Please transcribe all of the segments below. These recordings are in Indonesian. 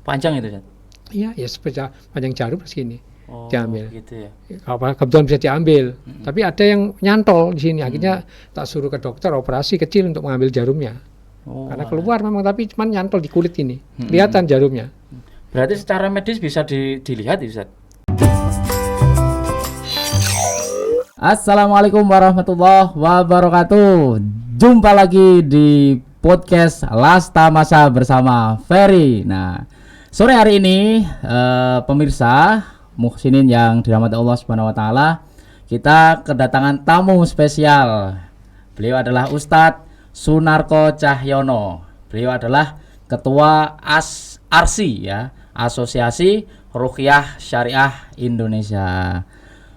Panjang itu, Ustaz? Iya, ya panjang jarum segini. Oh, diambil. gitu ya. Apa kebetulan bisa diambil. Tapi ada yang nyantol di sini. Akhirnya tak suruh ke dokter operasi kecil untuk mengambil jarumnya. Oh, Karena keluar memang, tapi cuma nyantol di kulit ini. Kelihatan jarumnya. Berarti secara medis bisa dilihat ya, Ustaz? Assalamualaikum warahmatullahi wabarakatuh. Jumpa lagi di podcast Lasta Masa bersama Ferry. Nah, sore hari ini pemirsa Muhsinin yang dirahmati Allah Subhanahu wa taala, kita kedatangan tamu spesial. Beliau adalah Ustadz Sunarko Cahyono. Beliau adalah Ketua ARSI ya, Asosiasi Ruqyah Syariah Indonesia.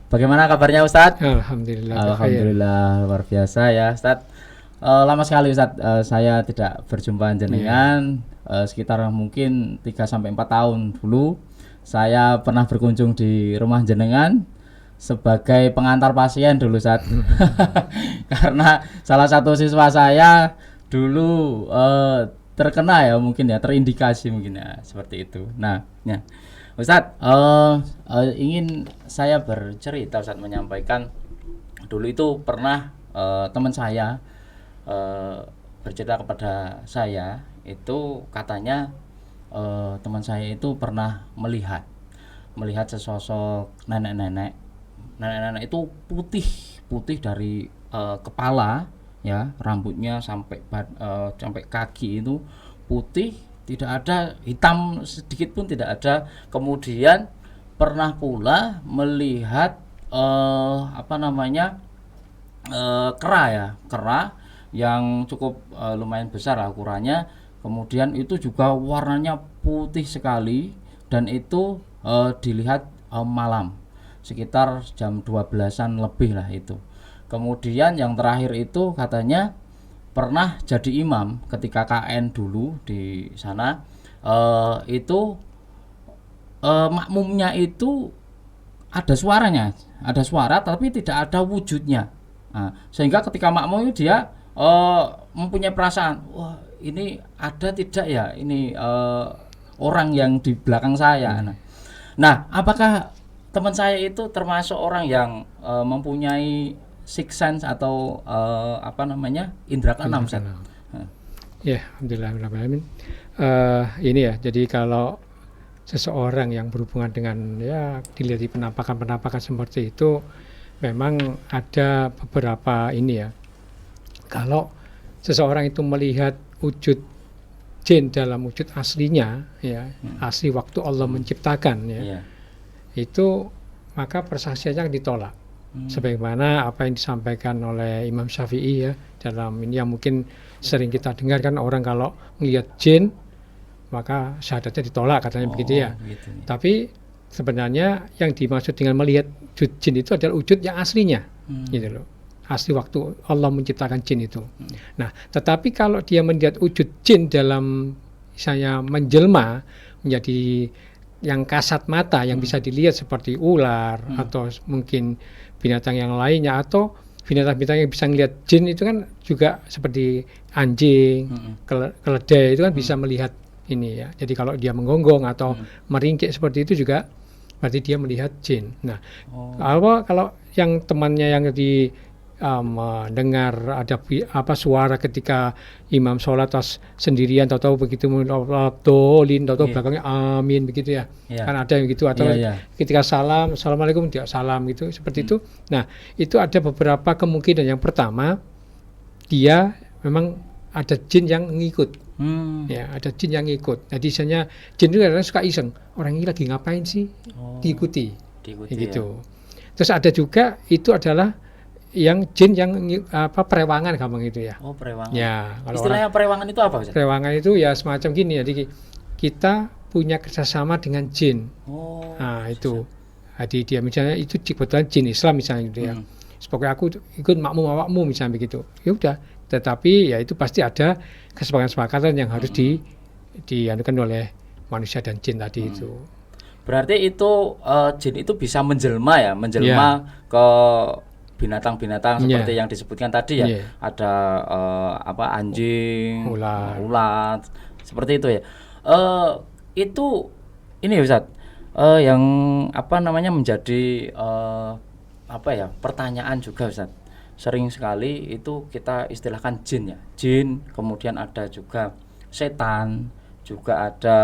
Bagaimana kabarnya Ustadz? Alhamdulillah luar biasa ya Ustadz. Lama sekali Ustadz saya tidak berjumpa jenengan, sekitar mungkin 3-4 tahun dulu. Saya pernah berkunjung di rumah jenengan sebagai pengantar pasien dulu Ustadz. Karena salah satu siswa saya dulu terkena ya, mungkin ya, terindikasi mungkin ya, seperti itu. Nah ya Ustadz, ingin saya bercerita Ustadz, menyampaikan dulu itu pernah teman saya bercerita kepada saya, itu katanya teman saya itu pernah melihat sesosok nenek itu putih dari kepala ya, rambutnya sampai kaki itu putih, tidak ada hitam sedikit pun tidak ada. Kemudian pernah pula melihat kera yang cukup lumayan besar ukurannya. Kemudian itu juga warnanya putih sekali, dan itu dilihat malam sekitar jam 12-an lebih lah itu. Kemudian yang terakhir itu katanya pernah jadi imam ketika KN dulu di sana, itu makmumnya itu ada suara tapi tidak ada wujudnya. Nah, sehingga ketika makmum dia mempunyai perasaan, wah ini ada tidak ya ini orang yang di belakang saya. Nah, apakah teman saya itu termasuk orang yang mempunyai sixth sense atau indra keenam? Ya, alhamdulillah. Ini ya, jadi kalau seseorang yang berhubungan dengan ya dilihat di penampakan seperti itu, memang ada beberapa ini ya. Kalau seseorang itu melihat wujud jin dalam wujud aslinya ya, asli waktu Allah menciptakan ya, itu maka persaksiannya ditolak. Sebagaimana apa yang disampaikan oleh Imam Syafi'i ya, dalam ini yang mungkin sering kita dengar kan, orang kalau melihat jin maka syahadatnya ditolak katanya, begitu ya. Gitu. Tapi sebenarnya yang dimaksud dengan melihat wujud jin itu adalah wujud yang aslinya, gitu loh. Asli waktu Allah menciptakan jin itu. Nah, tetapi kalau dia melihat wujud jin dalam misalnya menjelma menjadi yang kasat mata, yang bisa dilihat seperti ular atau mungkin binatang yang lainnya, atau binatang-binatang yang bisa melihat jin itu kan juga seperti anjing, keledai itu kan bisa melihat ini ya. Jadi kalau dia menggonggong atau meringkik seperti itu juga berarti dia melihat jin. Nah, kalau yang temannya yang mendengar ada suara ketika imam sholat tas sendirian, tahu begitu dolin, tahu belakangnya amin begitu ya, kan ada yang gitu, atau ketika salam, assalamualaikum dia salam gitu, seperti itu. Nah, itu ada beberapa kemungkinan. Yang pertama, dia memang ada jin yang ngikut. Ya, ada jin yang ngikut. Jadi misalnya jin itu kadang suka iseng, orang ini lagi ngapain sih, diikuti gitu. Terus ada juga itu adalah yang jin yang perewangan gampang itu ya. Perewangan. Ya, istilahnya perewangan itu apa, Ustaz? Perewangan itu ya semacam gini ya. Jadi kita punya kerjasama dengan jin. Nah, itu. Jadi dia misalnya itu kebetulan jin Islam misalnya gitu ya. Sebagai aku ikut makmum awakmu misalnya begitu. Ya udah, tetapi ya itu pasti ada kesepakatan yang harus dianukan oleh manusia dan jin tadi itu. Berarti itu jin itu bisa menjelma ke binatang-binatang seperti yang disebutkan tadi ya. Ada anjing, ular, seperti itu ya. itu ini ya Ustaz, yang apa namanya menjadi apa ya pertanyaan juga Ustaz. Sering sekali itu kita istilahkan jin ya, jin, kemudian ada juga setan, juga ada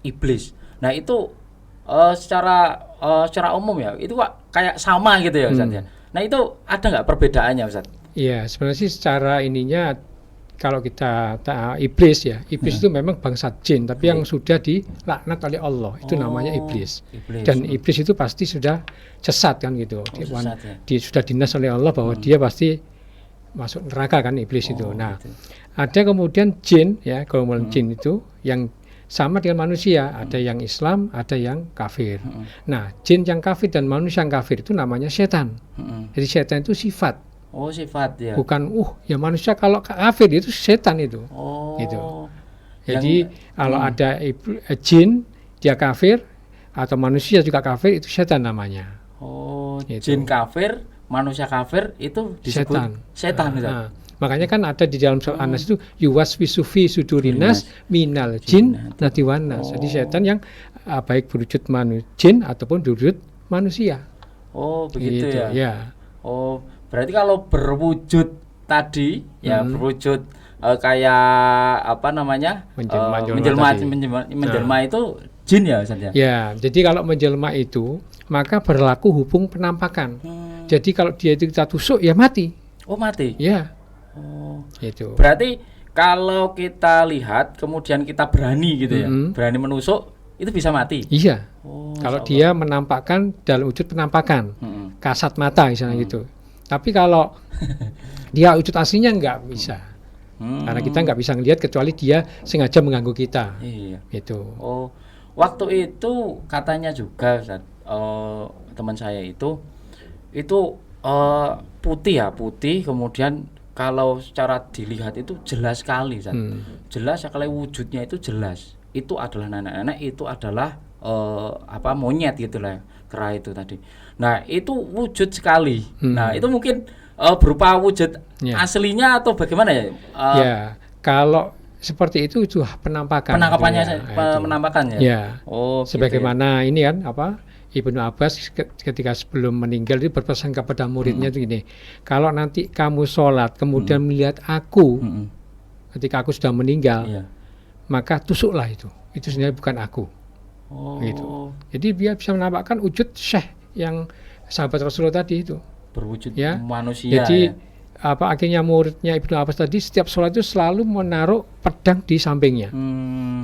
iblis. Nah itu secara umum ya itu kayak sama gitu ya Ustaz ya. Nah itu ada nggak perbedaannya Ustaz? Iya, sebenarnya sih secara ininya kalau kita iblis ya, iblis itu memang bangsa jin, tapi yang sudah dilaknat oleh Allah itu namanya iblis. Dan iblis itu pasti sudah sesat kan gitu. Dia sudah dinas oleh Allah bahwa dia pasti masuk neraka kan iblis itu. Nah, gitu. Ada kemudian jin ya, golongan jin itu yang sama dengan manusia, ada yang Islam, ada yang kafir. Nah, jin yang kafir dan manusia yang kafir itu namanya setan. Jadi setan itu sifat. Oh sifat ya. Bukan ya manusia kalau kafir itu setan itu. Gitu. Jadi kalau ada jin dia kafir atau manusia juga kafir itu setan namanya. Gitu. Jin kafir, manusia kafir itu disebut setan. Makanya kan ada di dalam surah An-Nas itu yuwaswisu fi sudurinas minal jin natiwanas. Jadi setan yang baik berwujud jin ataupun berwujud manusia. Begitu gitu, ya. Berarti kalau berwujud tadi ya berwujud kayak apa namanya menjelma itu jin ya Ustaz ya? Ya, jadi kalau menjelma itu maka berlaku hukum penampakan. Jadi kalau dia itu kita tusuk ya mati. Mati? Ya. Itu. Berarti kalau kita lihat kemudian kita berani gitu ya, berani menusuk itu bisa mati? Iya. Kalau dia menampakkan dalam wujud penampakan, kasat mata misalnya gitu. Tapi kalau dia wujud aslinya nggak bisa, karena kita nggak bisa ngelihat kecuali dia sengaja mengganggu kita. Iya. Itu. Waktu itu katanya juga teman saya itu putih kemudian kalau secara dilihat itu jelas sekali, jelas sekali wujudnya itu jelas. Itu adalah nenek-nenek, itu adalah monyet gitulah kera itu tadi. Nah itu wujud sekali. Nah itu mungkin berupa wujud aslinya atau bagaimana ya? Ya kalau seperti itu penampakan. Penampakannya. Ya. Sebagaimana gitu ya. Ini kan Ibnu Abbas ketika sebelum meninggal itu berpesan kepada muridnya itu gini, kalau nanti kamu sholat kemudian melihat aku ketika aku sudah meninggal, maka tusuklah itu sebenarnya bukan aku. Gitu. Jadi dia bisa menampakkan wujud syekh yang sahabat Rasulullah tadi itu berwujud manusia. Jadi akhirnya muridnya Ibnu Abbas tadi setiap sholat itu selalu menaruh pedang di sampingnya.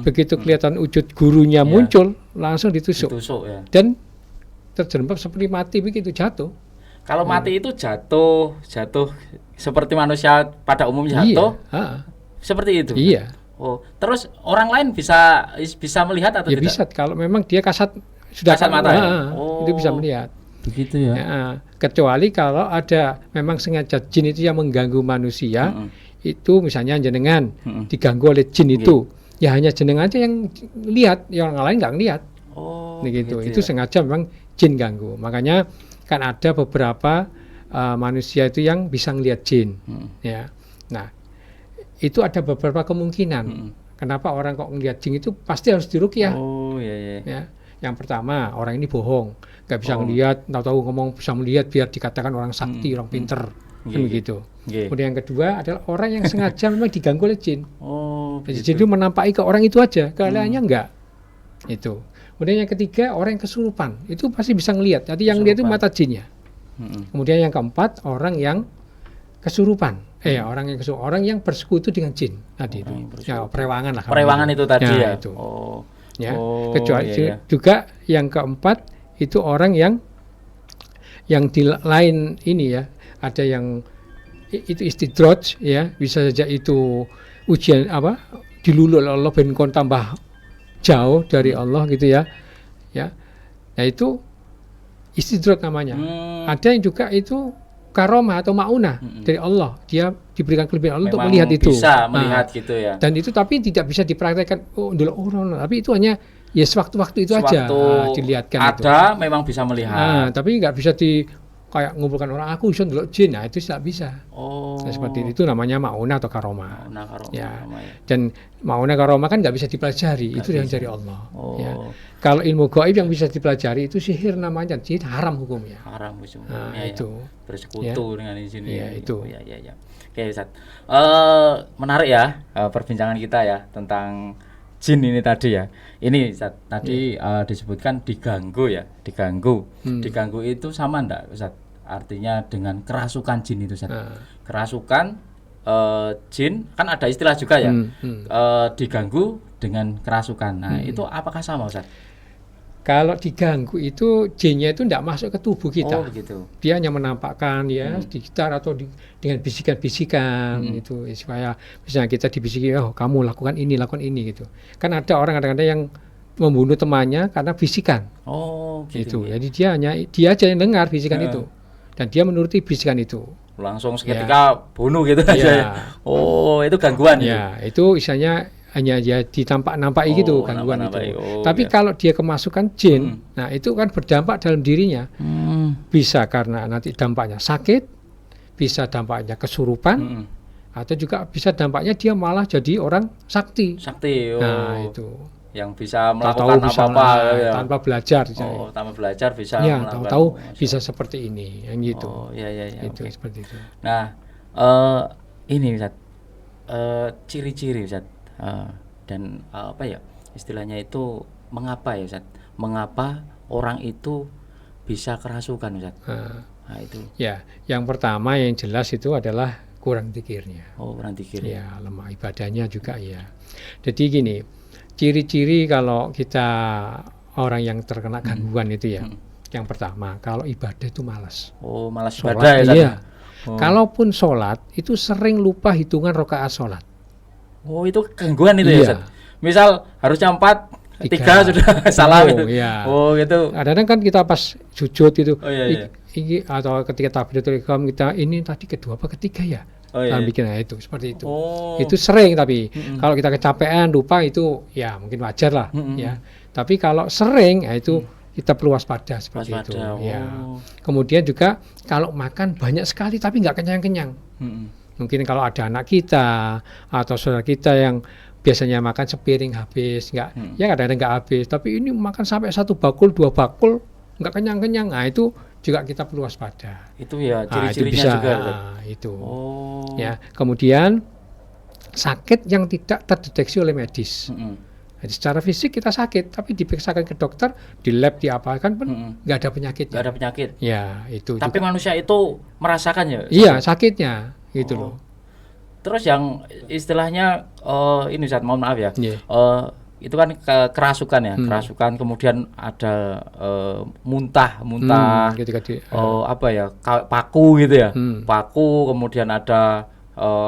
Begitu kelihatan wujud gurunya muncul langsung ditusuk ya. Dan terjerembab seperti mati begitu jatuh. Kalau mati itu jatuh seperti manusia pada umumnya jatuh. Seperti itu. Iya. Terus orang lain bisa melihat atau tidak? Bisa kalau memang dia kasat mata. Itu bisa melihat. Begitu ya. Kecuali kalau ada memang sengaja jin itu yang mengganggu manusia, itu misalnya jenengan diganggu oleh jin itu, ya hanya jenengan aja yang lihat, yang lain nggak ngelihat. Gitu. Itu sengaja memang jin ganggu. Makanya kan ada beberapa manusia itu yang bisa ngelihat jin. Ya. Nah, itu ada beberapa kemungkinan. Kenapa orang kok ngelihat jin itu pasti harus diruqyah. Ya. Yang pertama, orang ini bohong, nggak bisa ngelihat, tahu-tahu ngomong bisa melihat biar dikatakan orang sakti, orang pinter, kan begitu. Kemudian yang kedua adalah orang yang sengaja memang diganggu oleh jin. Jadi itu menampaki ke orang itu aja, ke lainnya enggak. Itu. Kemudian yang ketiga orang yang kesurupan, itu pasti bisa ngelihat. Jadi yang lihat itu mata jinnya. Kemudian yang keempat orang yang kesurupan. Orang yang bersekutu dengan jin tadi itu. Ya, perewangan lah. Perewangan itu tadi ya. Itu. Kecuali juga yang keempat itu orang yang di lain ini ya, ada yang itu istidraj ya, bisa saja itu ujian diluluh oleh Allah ben kon tambah jauh dari Allah gitu ya. Nah itu istidraj namanya. Ada yang juga itu karomah atau maunah dari Allah, dia diberikan kelebihan Allah untuk melihat itu. Bisa melihat gitu ya. Dan itu tapi tidak bisa dipraktekkan tapi itu hanya sewaktu-waktu itu aja dilihatkan ada itu. Memang bisa melihat. Tapi nggak bisa kayak ngumpulkan orang, aku iso ndelok jin. Nah, itu tidak bisa. Oh. Nah, seperti itu namanya maunah atau karomah. Maunah karomah. Ya. Ya. Dan maunah karomah kan nggak bisa dipelajari, Nggak itu yang bisa. dari Allah. Oh. Ya. Kalau ilmu gaib yang bisa dipelajari itu sihir namanya, sihir haram hukumnya. Haram hukum. Nah, Ya, itu. ya. Bersekutu dengan di sini. Ya, itu. Oh, ya. Oke, Ustaz. Menarik ya perbincangan kita ya tentang jin ini tadi ya. Ini Ustaz, tadi disebutkan diganggu ya, diganggu. Diganggu itu sama enggak Ustaz? Artinya dengan kerasukan jin itu Ustaz. Kerasukan jin kan ada istilah juga ya. Diganggu dengan kerasukan. Nah, itu apakah sama Ustaz? Kalau diganggu itu jinnya itu tidak masuk ke tubuh kita. Oh, begitu. Dia hanya menampakkan ya di gitar atau dengan bisikan-bisikan itu supaya misalnya kita dibisiki, oh kamu lakukan ini gitu. Kan ada orang kadang-kadang yang membunuh temannya karena bisikan. Oh, Itu. gitu. Jadi dia aja yang dengar bisikan itu dan dia menuruti bisikan itu. Langsung seketika bunuh gitu aja. Ya. Oh, itu gangguan itu. Ya, itu istilahnya hanya ya ditampak-nampaki gitu gangguan nampak-nampaki. itu. Oh, Tapi ya. kalau dia kemasukan jin, nah itu kan berdampak dalam dirinya. Bisa karena nanti dampaknya sakit, bisa dampaknya kesurupan, atau juga bisa dampaknya dia malah jadi orang sakti. Sakti. Oh. Nah, itu. Yang bisa Tahu-tahu melakukan bisa apa-apa ya. tanpa belajar. Oh, tanpa belajar bisa Ya, melakukan. tahu-tahu bisa seperti ini, yang gitu. Oh, ya. Itu Oke. seperti itu. Nah, ini Ustaz. Ciri-ciri Ustaz. Dan apa ya? Istilahnya itu mengapa ya Ustaz? Mengapa orang itu bisa kerasukan Ustaz? Nah, itu. Ya, yang pertama yang jelas itu adalah kurang zikirnya. Oh, berarti kiri. Ya, lemah ibadahnya juga ya. Jadi gini, ciri-ciri kalau kita orang yang terkena gangguan itu ya. Yang pertama, kalau ibadah itu malas. Oh, malas Sholat, ibadah ya Ustaz? iya. Oh. Kalaupun sholat itu sering lupa hitungan rakaat sholat. Oh, itu gangguan itu ya Iya. Ustaz? Misal harusnya 4, 3 Tiga. sudah salah gitu. Iya. Oh, gitu. Kadang-kadang kan kita pas sujud itu, Oh, iya. atau ketika takbiratul ihram kita ini tadi kedua apa ketiga ya? Oh, iya. Kita bikin itu seperti itu. Oh. Itu sering tapi kalau kita kecapean lupa itu ya mungkin wajar lah ya. Tapi kalau sering ya itu kita perlu waspada seperti itu. Waspada. Ya. Oh. Kemudian juga kalau makan banyak sekali tapi nggak kenyang-kenyang. Mungkin kalau ada anak kita atau saudara kita yang biasanya makan sepiring habis, nggak, ya kadang-kadang nggak habis. Tapi ini makan sampai 1 bakul, 2 bakul, nggak kenyang-kenyang. Nah itu juga kita perlu waspada. Itu ya Nah, itu ciri-cirinya bisa, juga. Ustaz? itu. Oh. Ya, kemudian sakit yang tidak terdeteksi oleh medis. Jadi secara fisik kita sakit, tapi diperiksakan ke dokter, di lab diapakan pun nggak ada penyakitnya. Nggak ada penyakit. Ya, itu. Tapi juga. manusia itu merasakan ya? Iya, sakitnya gitu Oh. loh. Terus yang istilahnya ini Ustaz, mohon maaf ya. Iya. Itu kan kerasukan ya, kerasukan kemudian ada muntah Ketika apa ya, paku gitu ya. Paku kemudian ada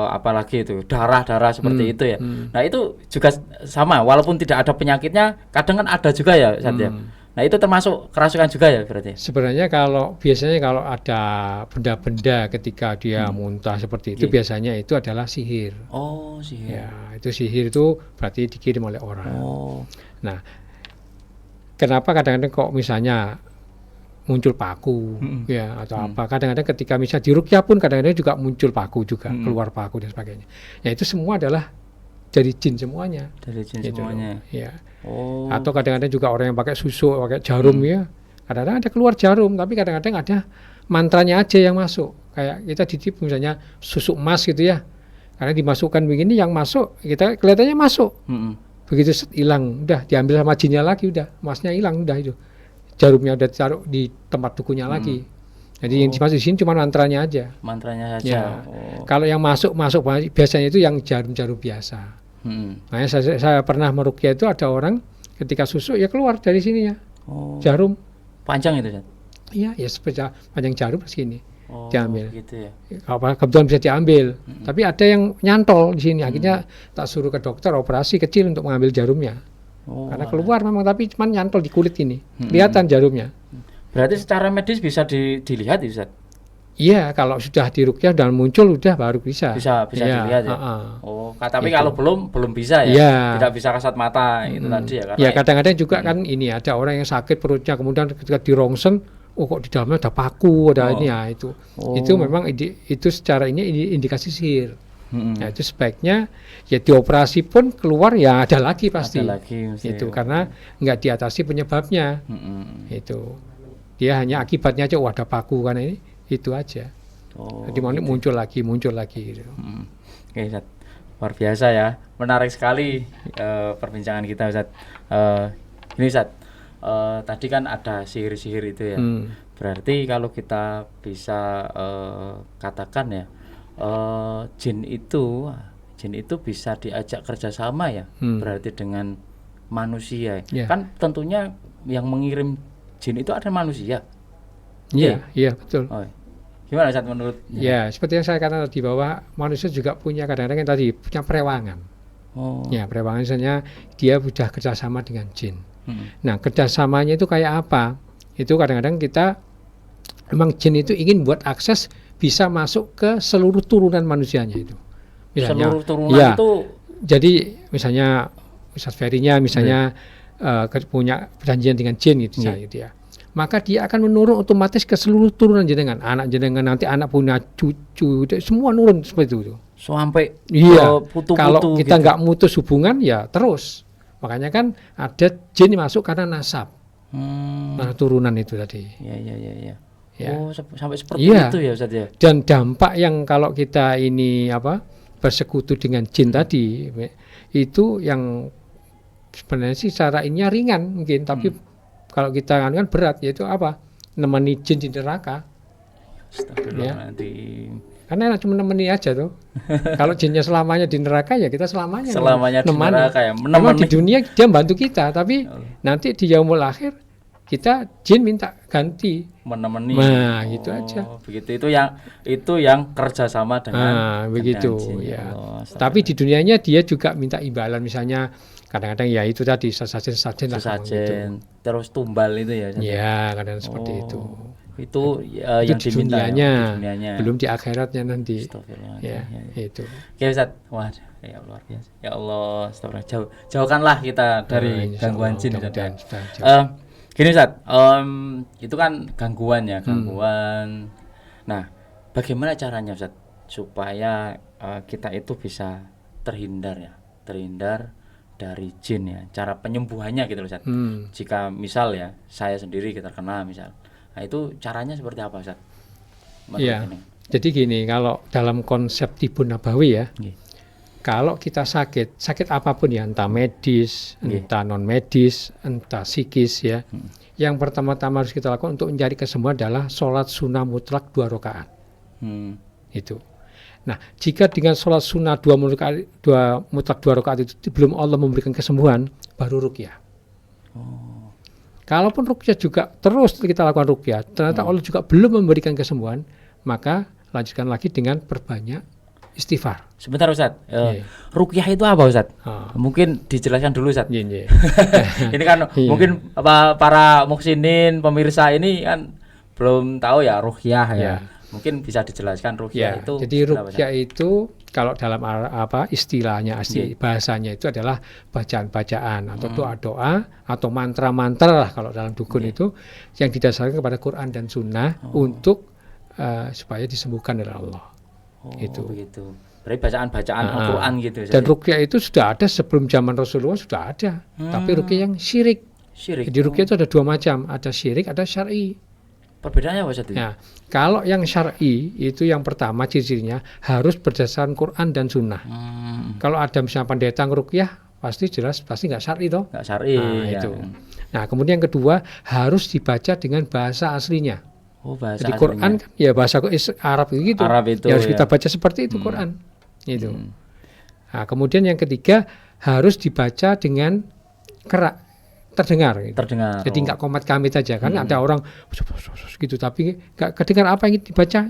apalagi itu darah seperti itu ya. Nah, itu juga sama walaupun tidak ada penyakitnya, kadang kan ada juga ya Ustaz ya. Nah, itu termasuk kerasukan juga ya berarti. Sebenarnya biasanya kalau ada benda-benda ketika dia muntah seperti itu, biasanya itu adalah sihir. Oh, sihir. Ya, itu sihir itu berarti dikirim oleh orang. Oh. Nah, kenapa kadang-kadang kok misalnya muncul paku ya atau apa? Kadang-kadang ketika misalnya di ruqyah pun kadang-kadang juga muncul paku juga, keluar paku dan sebagainya. Ya itu semua adalah dari jin semuanya. Dari jin Gitu loh. semuanya. Ya. Oh. Atau kadang-kadang juga orang yang pakai susuk, pakai jarum ya. Kadang-kadang ada keluar jarum, tapi kadang-kadang ada mantranya aja yang masuk. Kayak kita ditipu misalnya susuk emas gitu ya. Karena dimasukkan begini yang masuk, kita kelihatannya masuk. Begitu hilang, udah diambil sama jinnya lagi, udah emasnya hilang, udah itu. Jarumnya udah taruh di tempat dukunya lagi. Jadi yang dimasuk di sini cuma mantranya aja. Mantranya saja. Ya. Oh. Kalau yang masuk biasanya itu yang jarum-jarum biasa. Makanya saya pernah meruqyah itu ada orang ketika susuk ya keluar dari sininya. Oh. Jarum. Panjang itu Ustaz? Iya, ya seperti panjang jarum segini. Oh, Diambil. gitu ya. Kalau kebetulan bisa diambil. Tapi ada yang nyantol di sini. Akhirnya tak suruh ke dokter operasi kecil untuk mengambil jarumnya. Oh. Karena keluar memang tapi cuma nyantol di kulit ini. Kelihatan jarumnya. Berarti secara medis bisa dilihat ya Ustaz? Iya, kalau sudah diruqyah dan muncul udah baru bisa. Bisa Iya, dilihat ya. uh-uh. Oh, tapi Itu. kalau belum bisa ya. Iya. Tidak bisa kasat mata itu tadi ya karena Ya kadang-kadang juga kan ini ada orang yang sakit perutnya kemudian ketika dirongseng oh kok di dalamnya ada paku, ada ini ya itu. Oh. Itu memang itu secara ini indikasi sihir. Nah itu sebaiknya ya dioperasi pun keluar ya ada lagi pasti. Ada lagi mesti. Itu karena nggak diatasi penyebabnya. Itu dia hanya akibatnya aja, ada paku kan ini itu aja. Jadi mau muncul lagi gitu. Oke, Ustaz. Luar biasa ya, menarik sekali perbincangan kita, Ustaz. Ini Ustaz, tadi kan ada sihir-sihir itu ya. Berarti kalau kita bisa katakan ya, jin itu bisa diajak kerjasama ya, berarti dengan manusia. Kan tentunya yang mengirim jin itu ada manusia. Iya betul. Gimana Ustaz menurut? Ya seperti yang saya katakan tadi bahwa manusia juga punya kadang-kadang yang tadi punya perewangan. Ya perewangan misalnya dia sudah kerjasama dengan jin. Nah kerjasamanya itu kayak apa? Itu kadang-kadang kita memang jin itu ingin buat akses bisa masuk ke seluruh turunan manusianya itu. Misalnya, seluruh turunan itu. Jadi misalnya Ustaz Ferry-nya misalnya punya perjanjian dengan jin gitu, gitu ya. Maka dia akan menurun otomatis ke seluruh turunan jenengan, anak jenengan, nanti anak punya cucu, semua nurun seperti itu. Sampai putu-putu. Kalau kita nggak mutus hubungan ya terus. Makanya kan ada jin masuk karena nasab, karena turunan itu tadi. Iya. Ya. Oh, sampai seperti itu ya Ustaz ya. Dan dampak yang kalau kita ini bersekutu dengan jin tadi itu yang sebenarnya sih secara ininya ringan mungkin, tapi kalau kita kan berat, yaitu nemeni jin di neraka. Ya. Karena enak cuma nemeni aja tuh. Kalau jinnya selamanya di neraka ya kita selamanya di neraka ya. Memang di dunia dia bantu kita, tapi nanti di yaumul akhir kita jin minta ganti menemani. Nah, gitu aja. Begitu itu yang kerjasama dengan begitu ya. Tapi di dunianya dia juga minta imbalan, misalnya kadang-kadang ya itu tadi sesajen gitu. Terus tumbal itu ya. Ya, kadang seperti itu. Itu yang di diminta dunianya. Belum di akhiratnya nanti. Ya, itu. Oke Ustaz. Wah, ya luar biasa. Ya Allah, astagfirullah. Jauhkanlah kita dari gangguan jin. Gini Ustaz, itu kan gangguan ya, gangguan. Nah, bagaimana caranya Ustaz supaya kita itu bisa terhindar dari jin ya, cara penyembuhannya gitu loh Ustaz. Jika misal ya saya sendiri terkena misal, nah itu caranya seperti apa Ustaz? Iya. Jadi gini, kalau dalam konsep Tibun Nabawi ya, kalau kita sakit apapun ya, entah medis, entah non medis, entah psikis ya, yang pertama-tama harus kita lakukan untuk mencari kesembuhan adalah sholat sunnah mutlak 2 rakaat. Itu. Nah, jika dengan sholat sunnah 2 mutlak 2 rakaat itu belum Allah memberikan kesembuhan, baru ruqyah. Kalaupun ruqyah juga terus kita lakukan ruqyah, ternyata Allah juga belum memberikan kesembuhan, maka lanjutkan lagi dengan perbanyak istighfar. Sebentar Ustaz, ruqyah itu apa Ustaz? Mungkin dijelaskan dulu Ustaz. Ini kan mungkin para muhsinin pemirsa ini kan belum tahu ya ruqyah ya. Mungkin bisa dijelaskan ruqyah itu. Jadi ruqyah itu kalau dalam istilahnya bahasanya itu adalah bacaan-bacaan atau doa-doa atau mantra-mantra lah kalau dalam dukun itu yang didasarkan kepada Quran dan Sunnah untuk supaya disembuhkan oleh Allah. Itu. Begitu. Berarti bacaan-bacaan Al-Quran gitu. Dan ruqyah itu sudah ada sebelum zaman Rasulullah, sudah ada. Tapi ruqyah yang syirik. Jadi ruqyah itu ada 2 macam, ada syirik, ada syar'i. Perbedaannya apa Ustaz? Nah, kalau yang syar'i itu yang pertama ciri-cirinya harus berdasarkan Quran dan Sunnah. Kalau ada misalnya pendeta ruqyah pasti nggak syar'i toh? Nggak syar'i. Itu. Nah, kemudian yang kedua harus dibaca dengan bahasa aslinya. Bahasa jadi Quran kan ya bahasa Arab gitu. Arab itu ya harus kita baca seperti itu Quran. Itu. Nah, kemudian yang ketiga harus dibaca dengan terdengar. Gitu. Jadi nggak komat kamit saja, karena ada orang gitu tapi nggak kedengar apa yang dibaca.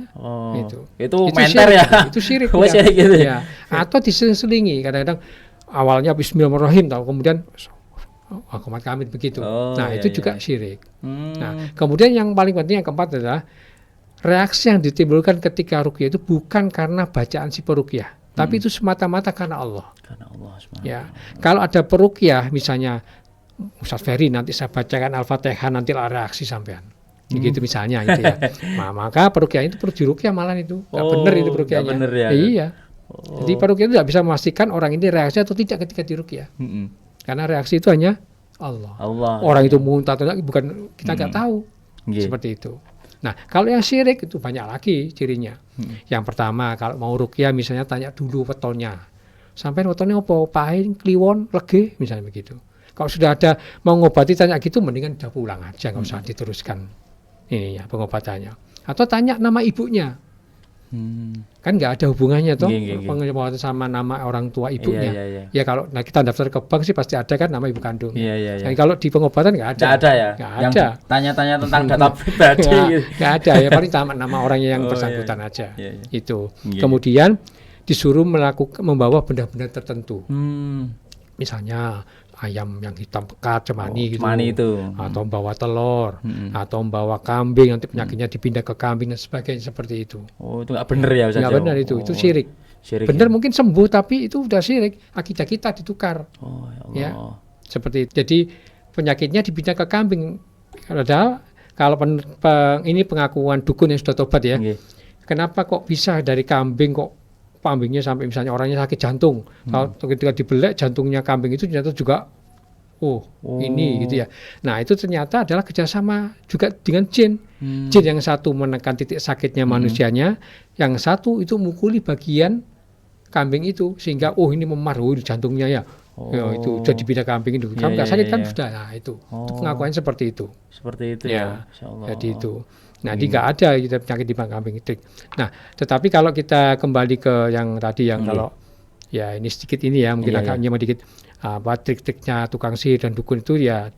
Itu menter ya. Itu syirik. Syirik gitu ya. Atau diselingi kadang-kadang awalnya Bismillahirrahmanirrahim, tahu kemudian komat kamit begitu. Itu juga syirik. Nah, kemudian yang paling penting yang keempat adalah reaksi yang ditimbulkan ketika ruqyah itu bukan karena bacaan si peruqyah, tapi itu semata-mata karena Allah. Karena Allah. Ya, kalau ada peruqyah misalnya Ustaz Ferry nanti saya bacakan Al-Fatihah, nanti reaksi sampean. Gitu misalnya itu ya. Nah, maka peruqyah itu perlu diruqyah malah itu. Nggak benar itu peruqyahnya. nggak bener ya. Iya. Jadi peruqyah itu tidak bisa memastikan orang ini reaksi atau tidak ketika diruqyah. Karena reaksi itu hanya Allah. Orang itu muntah atau tidak, bukan kita nggak tahu. Seperti itu. Nah, kalau yang syirik itu banyak lagi cirinya. Yang pertama, kalau mau ruqyah misalnya tanya dulu wetonnya. Sampai wetonnya apa? Pahin, kliwon, lege, misalnya begitu. Kalau sudah ada mau ngobati tanya gitu, mendingan udah pulang aja, nggak usah diteruskan ini ya pengobatannya. Atau tanya nama ibunya. Kan nggak ada hubungannya toh pengobatan sama nama orang tua ibunya. Ya kalau kita daftar ke bank sih pasti ada kan nama ibu kandung. Jadi kalau di pengobatan nggak ada. Nggak ada ya. Nggak yang ada. Tanya-tanya tentang data pribadi. Nggak ada ya, paling nama orangnya yang bersangkutan aja. Itu. Kemudian disuruh membawa benda-benda tertentu. Misalnya ayam yang hitam pekat cemani gitu, atau membawa telur, atau membawa kambing nanti penyakitnya dipindah ke kambing dan sebagainya seperti itu. Itu nggak benar ya Ustaz? Nggak benar itu syirik. Benar mungkin sembuh tapi itu udah syirik, akidah kita ditukar. Ya, seperti itu. Jadi penyakitnya dipindah ke kambing. Padahal kalau ini pengakuan dukun yang sudah tobat ya. Kenapa kok bisa dari kambing kok kambingnya sampai misalnya orangnya sakit jantung, kalau ketika dibelek jantungnya kambing itu ternyata juga ini gitu ya. Nah itu ternyata adalah kerjasama juga dengan jin. Jin yang satu menekan titik sakitnya manusianya, yang satu itu mukuli bagian kambing itu sehingga ini memar, jantungnya ya. Itu sudah dipindah kambing itu. Kamu nggak sakit kan sudah. Nah itu pengakuan seperti itu. Seperti itu ya. Jadi itu. Nah, nggak ada kita penyakit di kambing itu. Nah, tetapi kalau kita kembali ke yang tadi yang kalau ya ini sedikit ini ya mungkin agak nyaman dikit trik-triknya tukang sihir dan dukun itu ya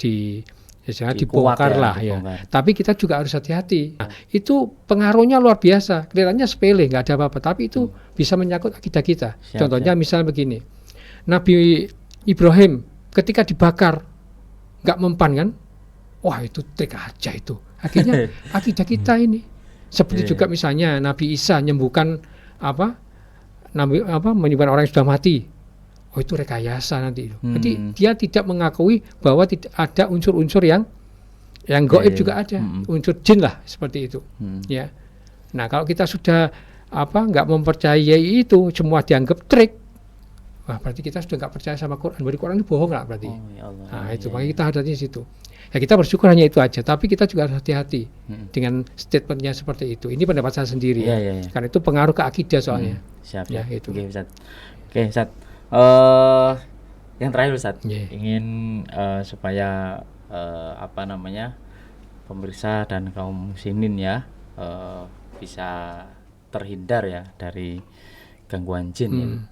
dibongkar lah ya. Tapi kita juga harus hati-hati. Nah, itu pengaruhnya luar biasa. Kelihatannya sepele, nggak ada apa-apa, tapi itu bisa menyangkut akidah kita. Contohnya misalnya begini, Nabi Ibrahim ketika dibakar nggak mempan kan? Wah itu trik aja itu. Akhirnya akidah kita ini seperti juga misalnya Nabi Isa menyembuhkan menyembuhkan orang yang sudah mati. Itu rekayasa nanti itu. Jadi dia tidak mengakui bahwa tidak ada unsur-unsur yang gaib juga ada, unsur jin lah seperti itu. Ya. Nah kalau kita sudah nggak mempercayai itu, semua dianggap trik. Wah berarti kita sudah nggak percaya sama Quran. Berarti Quran itu bohong lah berarti. Makanya kita hati-hati di situ. Ya kita bersyukur hanya itu aja, tapi kita juga harus hati-hati dengan statementnya seperti itu. Ini pendapat saya sendiri, karena itu pengaruh ke akidah soalnya. Siap. Ya, itu. Oke, Ustaz. Yang terakhir Ustaz, ingin supaya pemirsa dan kaum muslimin ya bisa terhindar ya dari gangguan jin.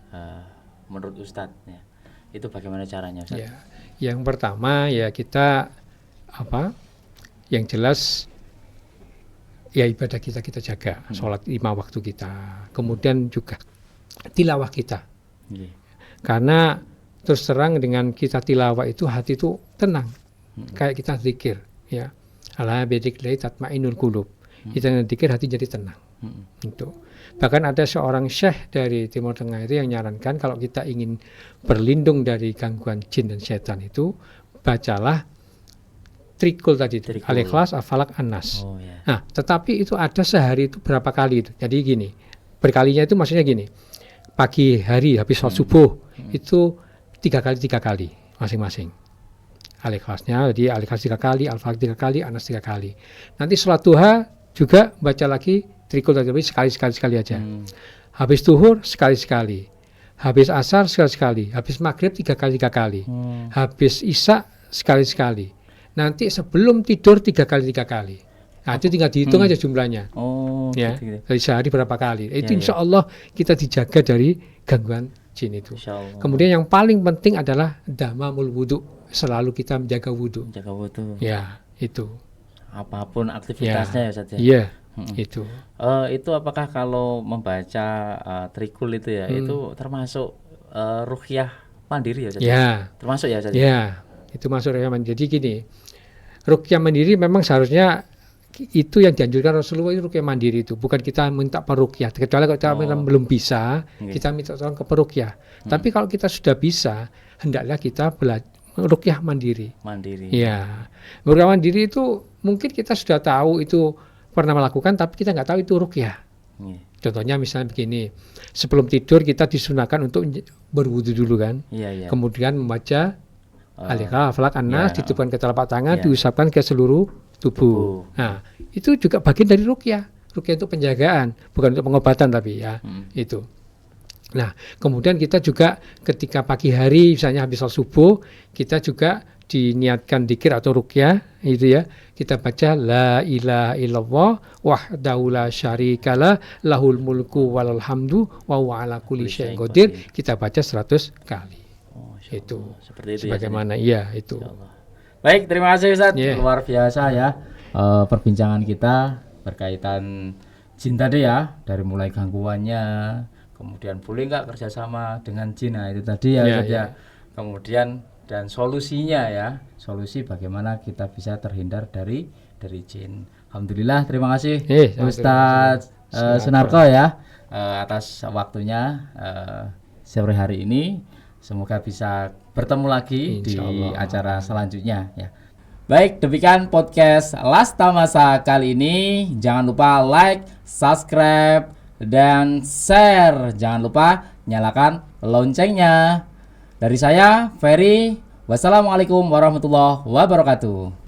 Menurut Ustaz, ya, itu bagaimana caranya Ustaz? Ya, yang pertama ya kita yang jelas ya ibadah kita jaga, sholat 5 waktu kita, kemudian juga tilawah kita. Karena terus terang dengan kita tilawah itu hati itu tenang, kayak kita zikir ya. Ala bidzikri tatma'innul qulub. Kita zikir hati jadi tenang. Itu. Bahkan ada seorang syekh dari Timur Tengah itu yang nyarankan kalau kita ingin berlindung dari gangguan jin dan setan itu bacalah trikul tadi, Al-Ikhlas, Al-Falaq, An-Nas. Nah, tetapi itu ada sehari itu berapa kali itu. Jadi gini, berkalinya itu maksudnya gini. Pagi hari habis sholat subuh itu 3 kali masing-masing. Al-Ikhlasnya, jadi Al-Ikhlas 3 kali, Al-Falaq 3 kali, An-Nas 3 kali. Nanti sholat duha juga baca lagi trikul tadi sekali aja. Habis zuhur sekali. Habis asar sekali. Habis maghrib 3 kali. Habis isya sekali. Nanti sebelum tidur 3 kali. Nah itu tinggal dihitung aja jumlahnya. Gitu. Dari sehari berapa kali. Itu insya Allah kita dijaga dari gangguan jin itu. Kemudian yang paling penting adalah damamul wudu. Selalu kita menjaga wudu. Ya itu. Apapun aktivitasnya ya Ustaz ya. Iya. Itu. Itu apakah kalau membaca trikul itu ya, itu termasuk ruqyah mandiri ya Ustaz? Ya. Termasuk ya Ustaz? Ya. Itu masuk ruqyah mandiri. Jadi gini, ruqyah mandiri memang seharusnya itu yang dianjurkan Rasulullah itu ruqyah mandiri itu, bukan kita minta peruqyah. Kecuali kalau kita belum bisa, kita minta tolong ke peruqyah. Tapi kalau kita sudah bisa, hendaklah kita belajar ruqyah mandiri. Mandiri. Ya. Ruqyah mandiri itu mungkin kita sudah tahu itu pernah melakukan, tapi kita nggak tahu itu ruqyah. Iya. Contohnya misalnya begini, sebelum tidur kita disunahkan untuk berwudu dulu kan, Iya. kemudian membaca Al-Ikhlas, Falaq, An-Nas, ya. ditiupkan ke telapak tangan, Ya. diusapkan ke seluruh tubuh. Nah, itu juga bagian dari ruqyah. Ruqyah itu penjagaan, bukan untuk pengobatan tapi ya, itu. Nah, kemudian kita juga ketika pagi hari misalnya habis sholat subuh, kita juga diniatkan dzikir atau ruqyah itu ya. Kita baca la ilaha illallah wahdahu la syarikalah lahul mulku walal hamdu wa huwa ala kulli syai'in qadir. Kita baca 100 kali. Itu. Seperti itu sebagaimana iya itu. Baik, terima kasih Ustadz. Yeah. Luar biasa ya perbincangan kita berkaitan jin tadi ya, dari mulai gangguannya, kemudian boleh nggak kerjasama dengan jin, nah itu tadi ya Ustadz ya. Kemudian dan solusinya ya, solusi bagaimana kita bisa terhindar dari jin. Alhamdulillah, terima kasih Ustadz Sunarko ya atas waktunya sore hari ini. Semoga bisa bertemu lagi di acara selanjutnya ya. Baik, demikian podcast Lasta Masa kali ini. Jangan lupa like, subscribe, dan share. Jangan lupa nyalakan loncengnya. Dari saya, Ferry. Wassalamualaikum warahmatullahi wabarakatuh.